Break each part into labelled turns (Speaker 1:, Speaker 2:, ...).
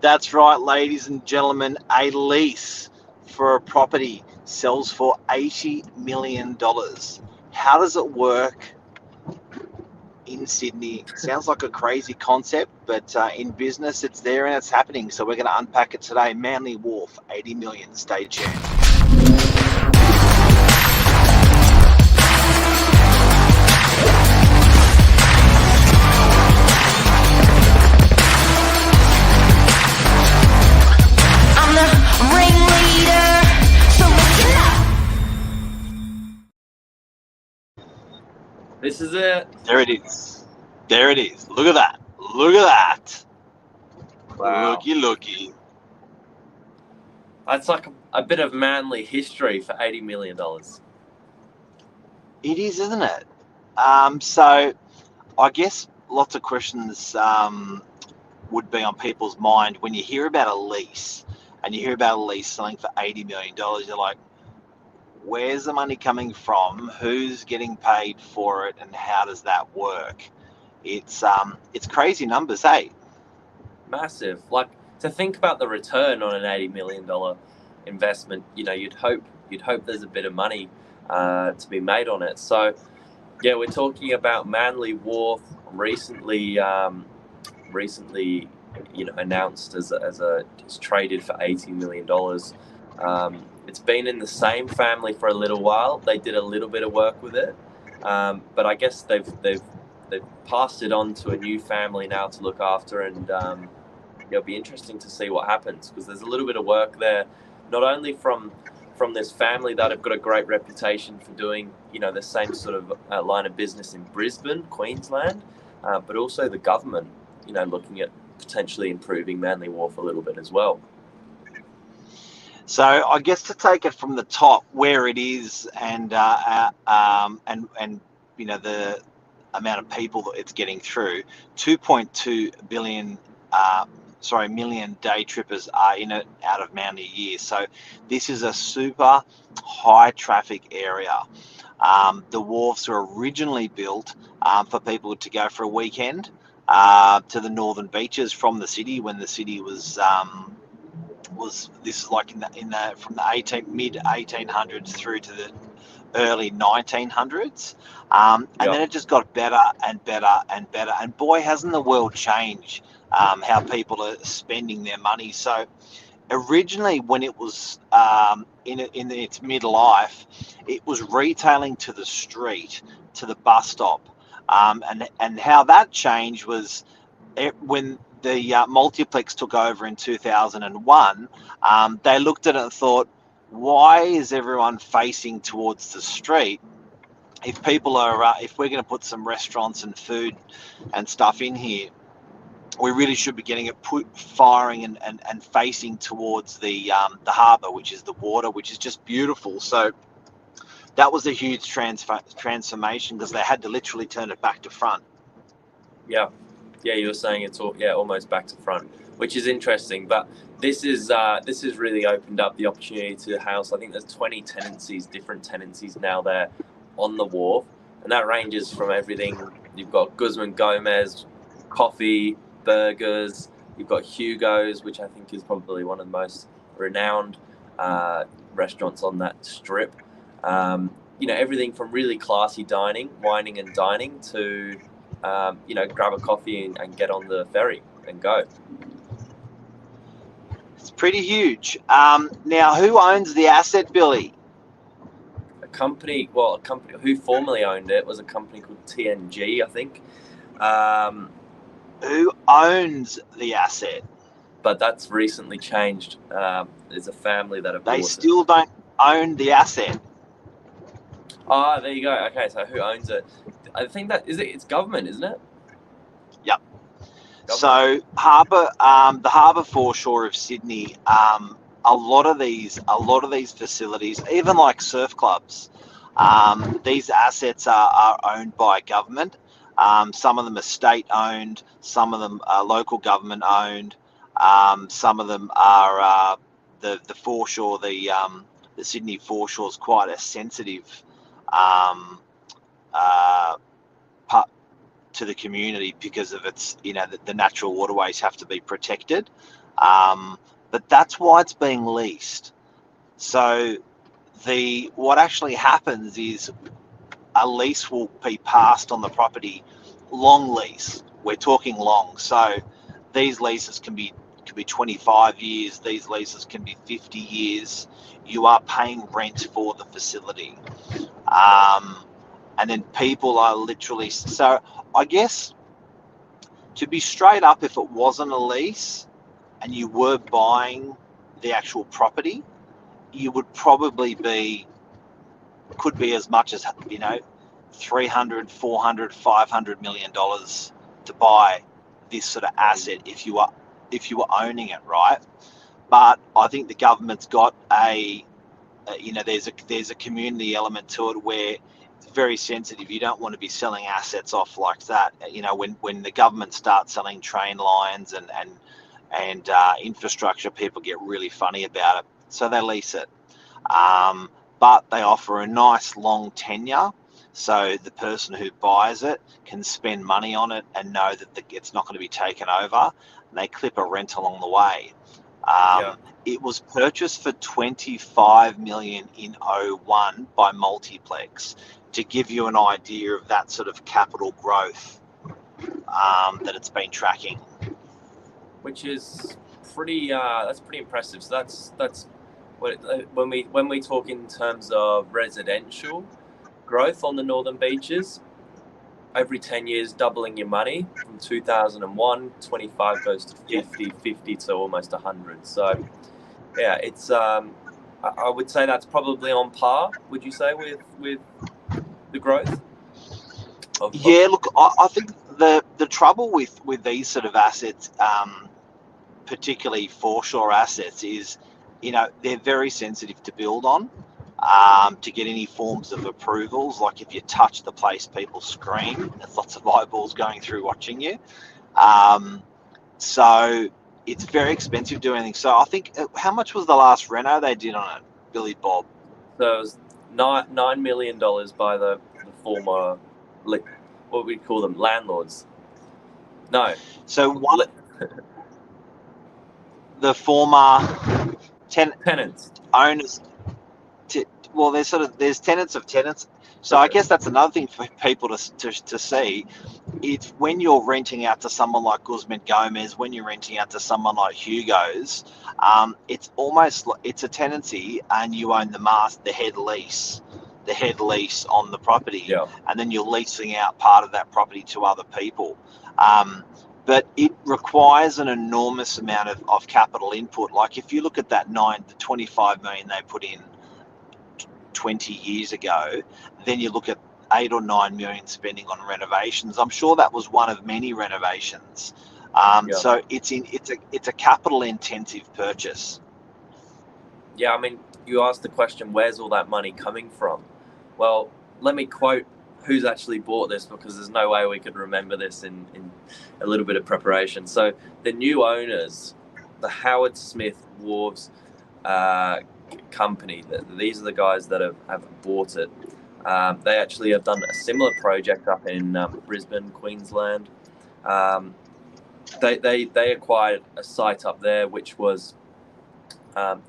Speaker 1: That's right, ladies and gentlemen. A lease for a property sells for $80 million. How does it work in Sydney? Sounds like a crazy concept, but in business, it's there and it's happening. So we're going to unpack it today. Manly Wharf, 80 million. Stay tuned.
Speaker 2: This is it.
Speaker 1: There it is. There it is. Look at that. Look at that.
Speaker 2: Wow.
Speaker 1: Looky.
Speaker 2: That's like a bit of Manly history for $80 million.
Speaker 1: It is, isn't it? So I guess lots of questions would be on people's mind when you hear about a lease and you hear about a lease selling for $80 million. You're like, where's the money coming from? Who's getting paid for it, and how does that work? It's crazy numbers, hey?
Speaker 2: Massive. Like, to think about the return on an $80 million investment, you'd hope there's a bit of money to be made on it. So yeah, we're talking about Manly Wharf, recently announced as it's traded for $80 million. It's been in the same family for a little while. They did a little bit of work with it, but I guess they've passed it on to a new family now to look after, and it'll be interesting to see what happens, because there's a little bit of work there, not only from this family that have got a great reputation for doing the same sort of line of business in Brisbane, Queensland, but also the government looking at potentially improving Manly Wharf a little bit as well.
Speaker 1: So I guess to take it from the top, where it is, and the amount of people that it's getting through, 2.2 million day trippers are in it out of Manly a year. So this is a super high traffic area. The wharfs were originally built for people to go for a weekend to the northern beaches from the city, when the city was this is like from the mid 1800s through to the early 1900s, and then it just got better and better and better. And boy, hasn't the world changed how people are spending their money. So originally, when it was in its midlife, it was retailing to the street, to the bus stop, and how that changed was when the multiplex took over in 2001. They looked at it and thought, why is everyone facing towards the street? If people are, if we're going to put some restaurants and food and stuff in here, we really should be getting it firing and facing towards the harbour, which is the water, which is just beautiful. So that was a huge transformation, because they had to literally turn it back to front.
Speaker 2: Yeah, you were saying it's almost back to front, which is interesting. But this is really opened up the opportunity to house, I think there's 20 different tenancies now there on the wharf, and that ranges from everything. You've got Guzman Gomez, coffee, burgers. You've got Hugo's, which I think is probably one of the most renowned restaurants on that strip. Everything from really classy dining, wining and dining, to grab a coffee and get on the ferry and go.
Speaker 1: It's pretty huge. Now, who owns the asset, Billy?
Speaker 2: A company who formerly owned it was a company called TNG, I think.
Speaker 1: Who owns the asset?
Speaker 2: But that's recently changed. There's a family that have bought it.
Speaker 1: They still don't own the asset.
Speaker 2: Ah, there you go. Okay, so who owns it? I think it's government, isn't it?
Speaker 1: Yep. Government. So the harbour foreshore of Sydney, a lot of these facilities, even like surf clubs, these assets are owned by government. Some of them are state owned, some of them are local government owned, some of them are the foreshore. The Sydney foreshore is quite a sensitive to the community, because of its, the natural waterways have to be protected. But that's why it's being leased. So what actually happens is a lease will be passed on the property, long lease. We're talking long. So these leases can be 25 years. These leases can be 50 years. You are paying rent for the facility. And then people are literally, so I guess to be straight up, if it wasn't a lease and you were buying the actual property, you would probably could be as much as, 300, 400, 500 million dollars to buy this sort of asset if you were owning it, right? But I think the government's got there's a community element to it where it's very sensitive. You don't want to be selling assets off like that. When the government starts selling train lines and infrastructure, people get really funny about it, so they lease it. But they offer a nice long tenure, so the person who buys it can spend money on it and know that it's not going to be taken over, and they clip a rent along the way. It was purchased for 25 million in 01 by Multiplex, to give you an idea of that sort of capital growth that it's been tracking,
Speaker 2: which is that's pretty impressive. So that's when we talk in terms of residential growth on the northern beaches, every 10 years doubling your money. From 2001, 25 goes to 50, 50 to almost 100. So yeah, it's I would say that's probably on par, would you say, with the growth
Speaker 1: look, I think the trouble with these sort of assets, particularly foreshore assets, is they're very sensitive to build on, to get any forms of approvals. Like if you touch the place, people scream. There's lots of eyeballs going through watching you. So it's very expensive to do anything. So I think, how much was the last reno they did on it, Billy Bob?
Speaker 2: So it was $9 million by the former, what we call them, landlords. No.
Speaker 1: So the former
Speaker 2: tenants,
Speaker 1: owners. Well, there's tenants of tenants. So okay. I guess that's another thing for people to see. It's when you're renting out to someone like Guzman Gomez, when you're renting out to someone like Hugo's, it's a tenancy, and you own the head lease on the property, and then you're leasing out part of that property to other people. But it requires an enormous amount of capital input. Like if you look at the 25 million they put in 20 years ago, then you look at 8 or 9 million spending on renovations. I'm sure that was one of many renovations. So it's a capital intensive purchase.
Speaker 2: Yeah, I mean, you asked the question, where's all that money coming from? Well, let me quote who's actually bought this, because there's no way we could remember this in a little bit of preparation. So the new owners, the Howard Smith Wharves company, these are the guys that have bought it. They actually have done a similar project up in Brisbane, Queensland. They acquired a site up there which was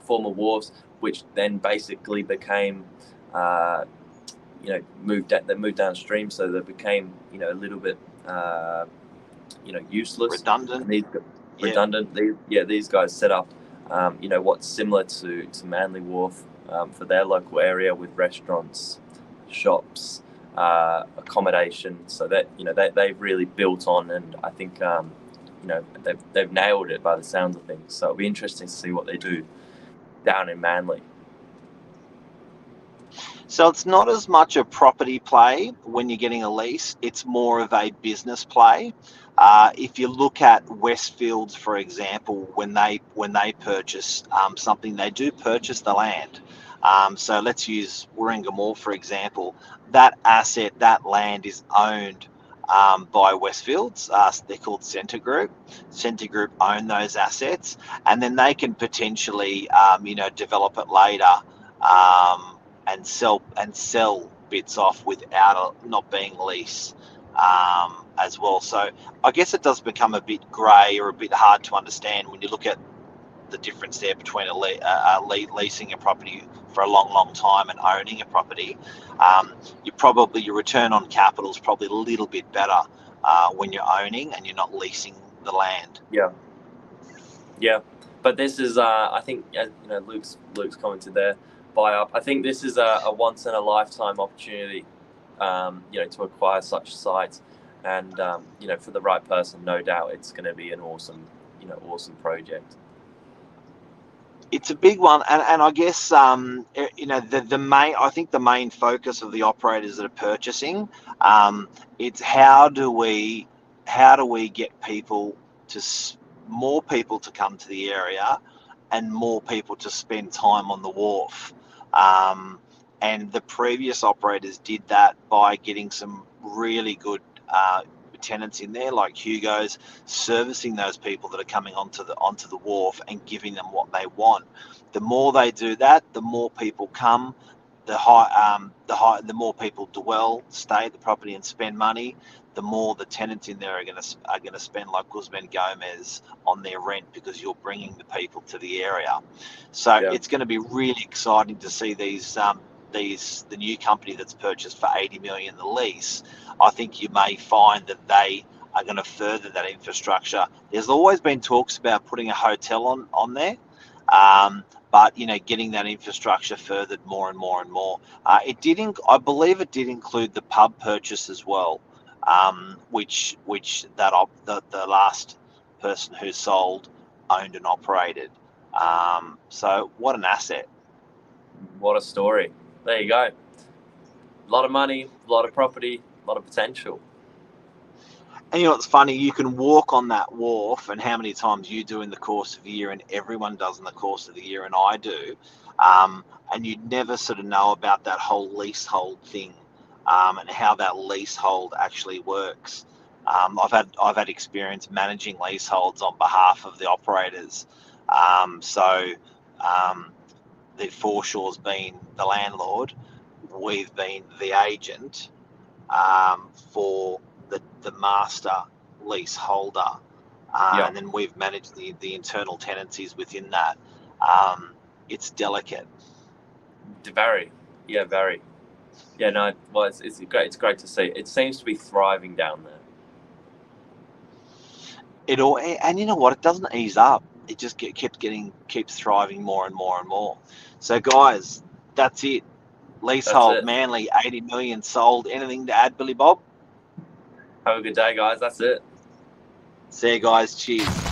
Speaker 2: former wharves, which then basically became moved downstream, so they became a little bit useless,
Speaker 1: redundant.
Speaker 2: These guys set up what's similar to Manly Wharf for their local area, with restaurants, shops, accommodation, so that they've really built on, and I think they've nailed it by the sounds of things. So it'll be interesting to see what they do down in Manly.
Speaker 1: So it's not as much a property play when you're getting a lease, it's more of a business play. If you look at Westfields, for example, when they purchase something, they do purchase the land. So let's use Warringah Mall, for example. That asset, that land is owned by Westfields. They're called Centre Group. Centre Group own those assets, and then they can potentially develop it later, and sell bits off without not being lease as well. So I guess it does become a bit grey or a bit hard to understand when you look at the difference there between leasing a property for a long time and owning a property. Your return on capital is probably a little bit better when you're owning and you're not leasing the land.
Speaker 2: Yeah. But this is, I think, Luke's commented there, buy up. I think this is a once in a lifetime opportunity, to acquire such sites, and for the right person, no doubt it's going to be an awesome project.
Speaker 1: It's a big one, and I guess I think the main focus of the operators that are purchasing, it's how do we get more people to come to the area, and more people to spend time on the wharf. And the previous operators did that by getting some really good tenants in there, like Hugo's, servicing those people that are coming onto the wharf and giving them what they want. The more they do that, the more people come, the more people stay at the property and spend money. The more the tenants in there are going to spend, like Guzman Gomez, on their rent, because you're bringing the people to the area. So it's going to be really exciting to see the new company that's purchased for 80 million, the Lease. I think you may find that they are going to further that infrastructure. There's always been talks about putting a hotel on there, but getting that infrastructure furthered more and more and more. I believe it did include the pub purchase as well, which the last person who sold owned and operated. So what an asset!
Speaker 2: What a story! There you go. A lot of money, a lot of property, a lot of potential.
Speaker 1: And what's funny, you can walk on that wharf, and how many times you do in the course of a year, and everyone does in the course of the year, and I do, and you'd never sort of know about that whole leasehold thing, and how that leasehold actually works. I've had experience managing leaseholds on behalf of the operators. The Foreshore's been the landlord, we've been the agent for the master leaseholder, and then we've managed the internal tenancies within that. It's delicate.
Speaker 2: Very. Very. Yeah, no. Well, it's great. It's great to see. It seems to be thriving down there.
Speaker 1: And you know what? It doesn't ease up. It just keeps thriving more and more and more. So, guys, that's it. Leasehold Manly, 80 million sold. Anything to add, Billy Bob?
Speaker 2: Have a good day, guys. That's it.
Speaker 1: See you guys. Cheers.